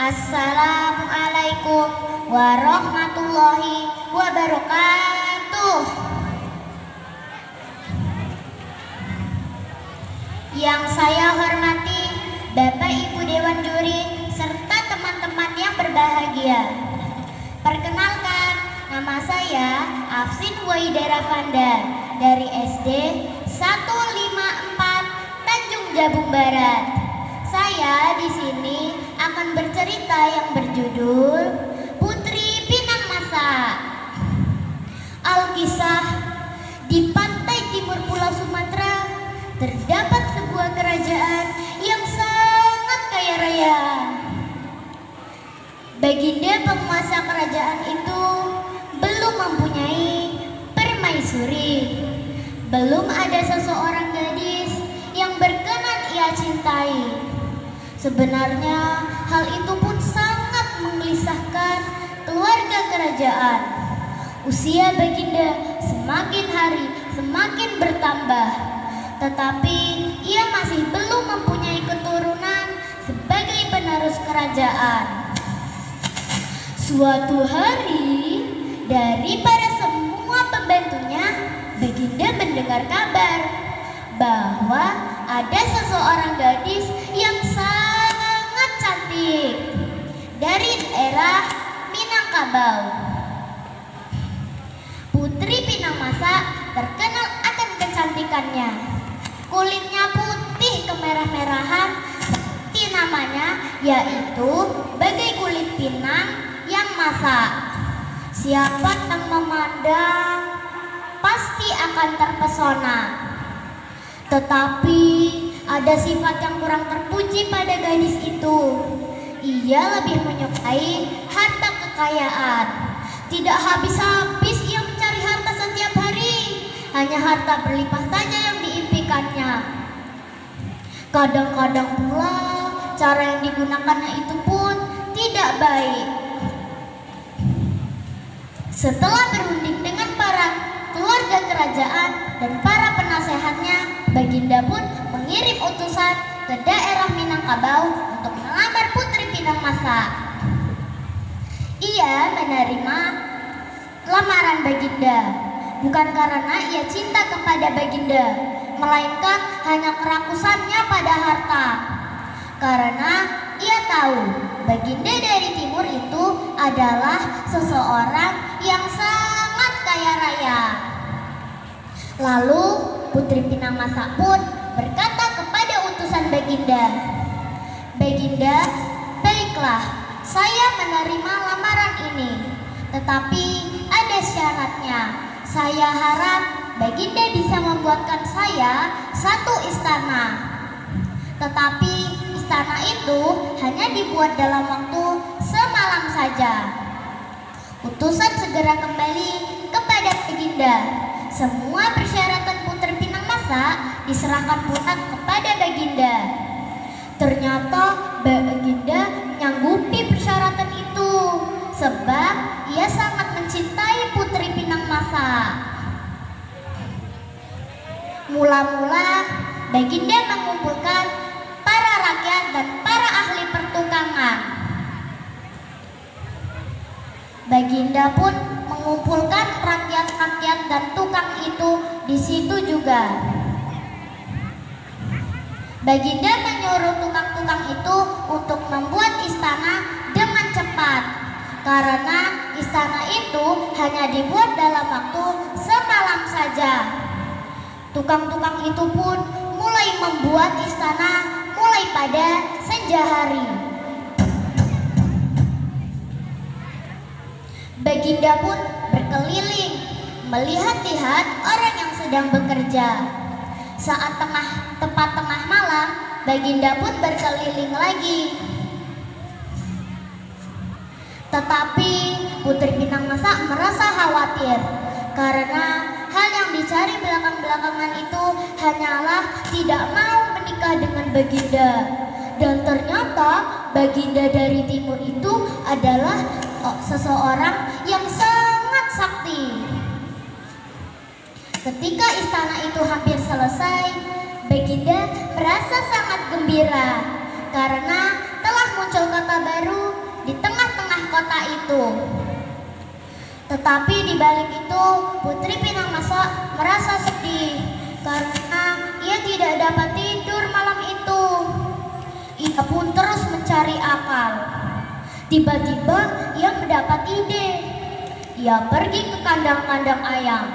Assalamualaikum warahmatullahi wabarakatuh. Yang saya hormati Bapak Ibu Dewan Juri serta teman-teman yang berbahagia. Perkenalkan, nama saya Afsin Waidara Fanda dari SD 154 Tanjung Jabung Barat. Saya di sini akan bercerita yang berjudul Putri Pinang Masa. Alkisah, di pantai timur Pulau Sumatera terdapat sebuah kerajaan yang sangat kaya raya. Baginda penguasa kerajaan itu belum mempunyai permaisuri. Belum ada seseorang gadis yang berkenan ia cintai. Sebenarnya hal itu pun sangat menggelisahkan keluarga kerajaan. Usia Baginda semakin hari semakin bertambah, tetapi ia masih belum mempunyai keturunan sebagai penerus kerajaan. Suatu hari, dari para semua pembantunya, Baginda mendengar kabar bahwa ada seseorang gadis yang sangat cantik dari daerah Minangkabau. Putri Pinang Masa terkenal akan kecantikannya. Kulitnya putih kemerah-merahan seperti namanya, yaitu bagai kulit pinang yang masak. Siapa yang memandang pasti akan terpesona. Tetapi ada sifat yang kurang terpuji pada gadis itu. Ia lebih menyukai harta kekayaan. Tidak habis-habis ia mencari harta setiap hari. Hanya harta berlimpah saja yang diimpikannya. Kadang-kadang pula cara yang digunakannya itu pun tidak baik. Setelah berunding dengan para keluarga kerajaan dan para penasehatnya, Baginda pun mengirim utusan ke daerah Minangkabau untuk melamar Putri Pinang Masa. Ia menerima lamaran Baginda bukan karena ia cinta kepada Baginda, melainkan hanya kerakusannya pada harta. Karena ia tahu Baginda dari timur itu adalah seseorang yang sangat kaya raya. Lalu Putri Pinang Masa pun berkata kepada utusan Baginda, "Baginda, baiklah, saya menerima lamaran ini. Tetapi ada syaratnya. Saya harap Baginda bisa membuatkan saya satu istana. Tetapi istana itu hanya dibuat dalam waktu semalam saja." Utusan segera kembali kepada Baginda. Semua persyaratan Putri Pinang Masa diserahkan pula kepada Baginda. Ternyata Baginda menyanggupi persyaratan itu, sebab ia sangat mencintai Putri Pinang Masa. Mula-mula Baginda mengumpulkan para rakyat dan para ahli pertukangan. Baginda pun mengumpulkan rakyat-rakyat dan tukang itu di situ juga. Baginda menyuruh tukang-tukang itu untuk membuat istana dengan cepat, karena istana itu hanya dibuat dalam waktu semalam saja. Tukang-tukang itu pun mulai membuat istana mulai pada senja hari. Baginda pun berkeliling melihat-lihat orang yang sedang bekerja. Saat tepat tengah malam, Baginda pun berkeliling lagi. Tetapi Putri Pinang Masa merasa khawatir karena hal yang dicari belakang-belakangan itu hanyalah tidak mau menikah dengan Baginda. Dan ternyata Baginda dari timur itu adalah seseorang yang sangat sakti. Ketika istana itu hampir selesai, Baginda merasa sangat gembira karena telah muncul kata baru di tengah-tengah kota itu. Tetapi di balik itu, Putri Pinangmasa merasa sedih karena ia tidak dapat tidur malam itu. Ia pun terus mencari akal. Tiba-tiba ia mendapat ide. Ia pergi ke kandang-kandang ayam.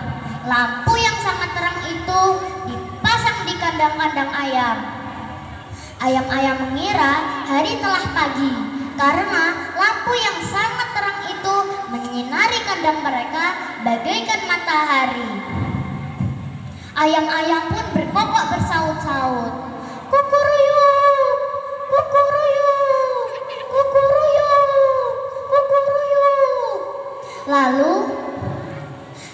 Lampu yang sangat terang itu dipasang di kandang-kandang ayam. Ayam-ayam mengira hari telah pagi karena lampu yang sangat terang itu menyinari kandang mereka bagaikan matahari. Ayam-ayam pun berkokok bersaut-saut, kukuruyuk, kukuruyuk, kukuruyuk, kukuruyuk. Lalu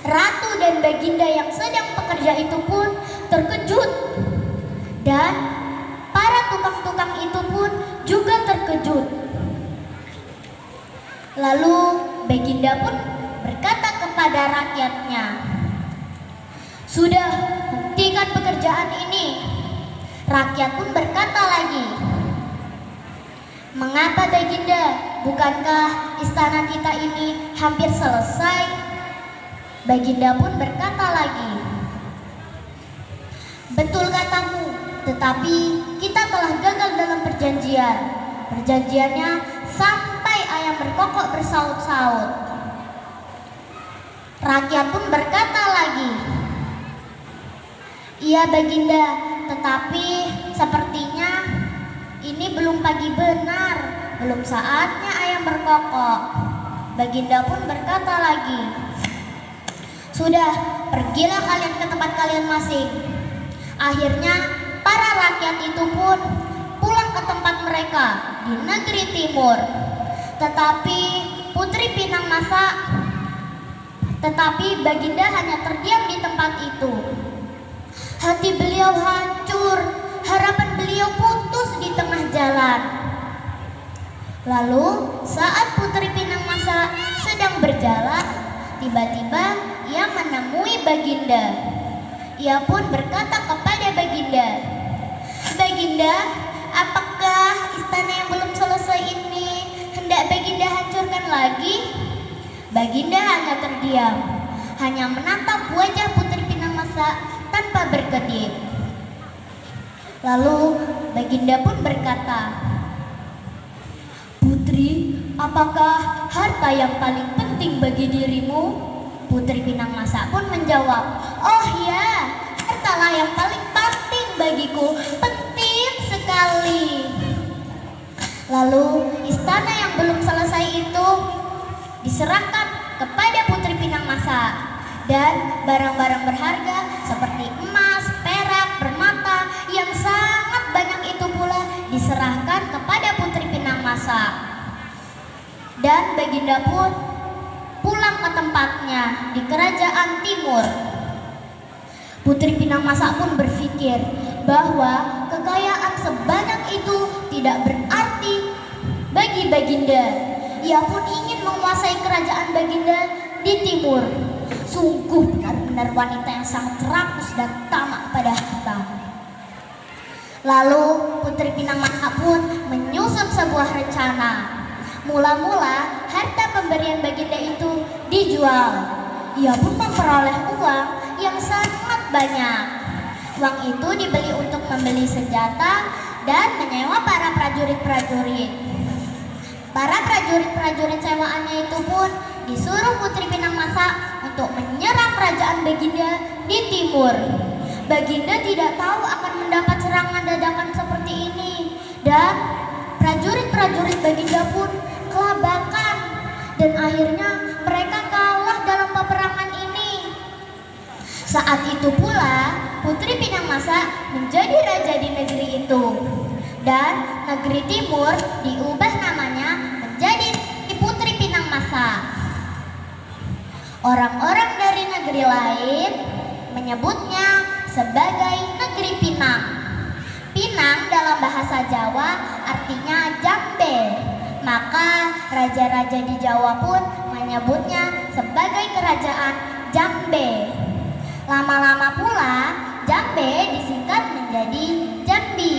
Ratu dan Baginda yang sedang bekerja itu pun terkejut, dan para tukang-tukang itu pun juga terkejut. Lalu Baginda pun berkata kepada rakyatnya, "Sudah, hentikan pekerjaan ini." Rakyat pun berkata lagi, "Mengapa Baginda? Bukankah istana kita ini hampir selesai?" Baginda pun berkata lagi, "Betul katamu, tetapi kita telah gagal dalam perjanjian. Perjanjiannya sampai ayam berkokok bersaut-saut." Rakyat pun berkata lagi, "Iya Baginda, tetapi sepertinya ini belum pagi benar, belum saatnya ayam berkokok." Baginda pun berkata lagi, "Sudah, pergilah kalian ke tempat kalian masing." Akhirnya para rakyat itu pun pulang ke tempat mereka di negeri timur. Tetapi Baginda hanya terdiam di tempat itu. Hati beliau hancur, harapan beliau putus di tengah jalan. Lalu saat Putri Pinangmasa sedang berjalan, tiba-tiba ia menemui Baginda. Ia pun berkata kepada Baginda, "Baginda, apakah istana yang belum selesai ini hendak Baginda hancurkan lagi?" Baginda hanya terdiam, hanya menatap wajah Putri Pinangmasa tanpa berkedip. Lalu Baginda pun berkata, "Putri, apakah harta yang paling penting bagi dirimu?" Putri Pinangmasa pun menjawab, "Oh ya, hartalah yang paling penting bagiku, penting sekali." Lalu istana yang belum selesai itu diserahkan kepada Putri Pinangmasa, dan barang-barang berharga seperti emas, perak, permata yang sangat banyak itu pula diserahkan kepada Putri Pinangmasa. Dan Baginda pun pulang ke tempatnya di kerajaan timur. Putri Pinangmasa pun berpikir bahwa kekayaan sebanyak itu tidak berarti bagi Baginda. Ia pun ingin menguasai kerajaan Baginda di timur. Sungguh benar-benar wanita yang sangat rakus dan tamak pada harta. Lalu Putri Pinangmasa pun menyusun sebuah rencana. Mula-mula harta pemberian Baginda itu dijual. Ia pun memperoleh uang yang sangat banyak. Uang itu dibeli untuk membeli senjata dan menyewa para prajurit-prajurit. Para prajurit-prajurit sewaannya itu pun disuruh Putri Pinangmasa untuk menyerang kerajaan Baginda di timur. Baginda tidak tahu akan mendapat serangan dadakan seperti ini, dan prajurit-prajurit Baginda pun kelabakan, dan akhirnya mereka kalah dalam peperangan ini. Saat itu pula Putri Pinangmasa menjadi raja di negeri itu, dan negeri timur diubah namanya menjadi Putri Pinangmasa. Orang-orang dari negeri lain menyebutnya sebagai negeri Pinang. Pinang dalam bahasa Jawa artinya Jambe. Maka raja-raja di Jawa pun menyebutnya sebagai kerajaan Jambe. Lama-lama pula Jambe disingkat menjadi Jambi.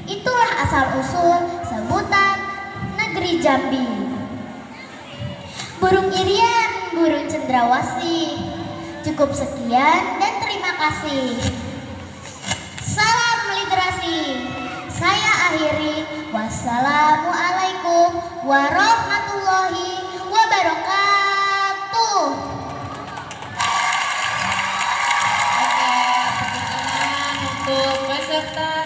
Itulah asal-usul sebutan negeri Jambi. Burung irian, burung cendrawasih. Cukup sekian dan terima kasih. Salam literasi. Saya akhiri. Wassalamualaikum warahmatullahi wabarakatuh. Oke, tepuk tangan untuk peserta